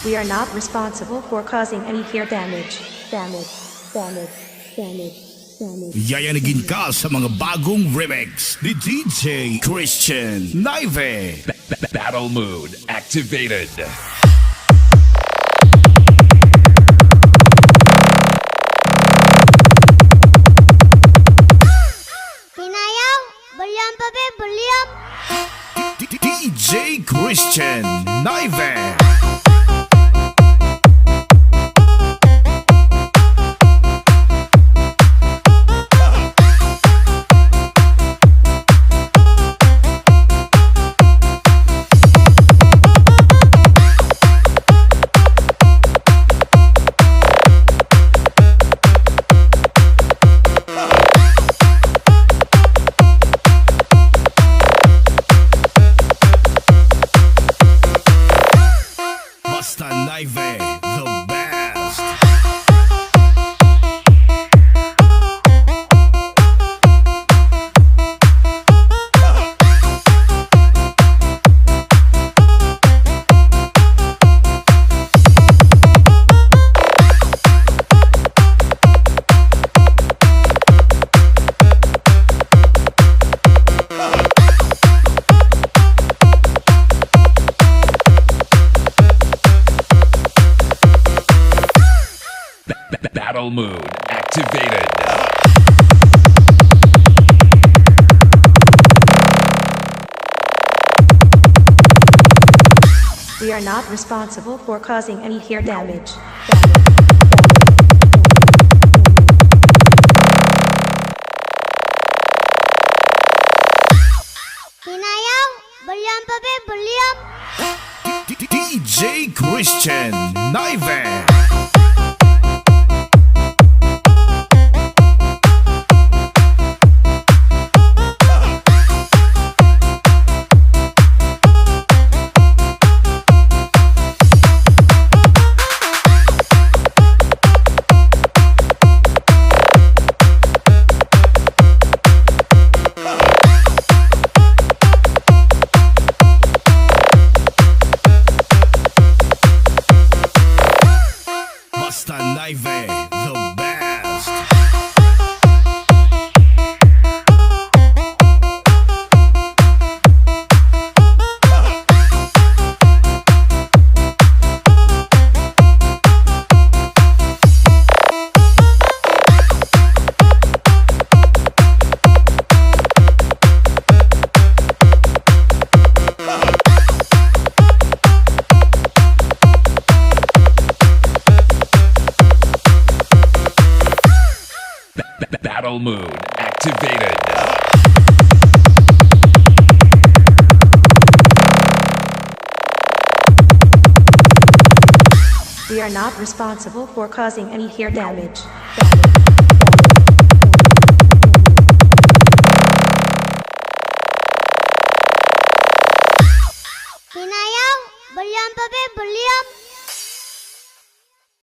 We are not responsible for causing any ear damage. Yayanigin ka sa mga bagong remix ni DJ Christian Naive. Battle mode activated. Pinayaw, bulyam papi, bulyam. DJ Christian Naive. Basta Naive, the best. Battle mode activated. We are not responsible for causing any ear damage. Pinayaw, bulyam papi, bulyam. DJ Christian Naive. Basta Naive, the best. Battle mode activated. We are not responsible for causing any ear damage.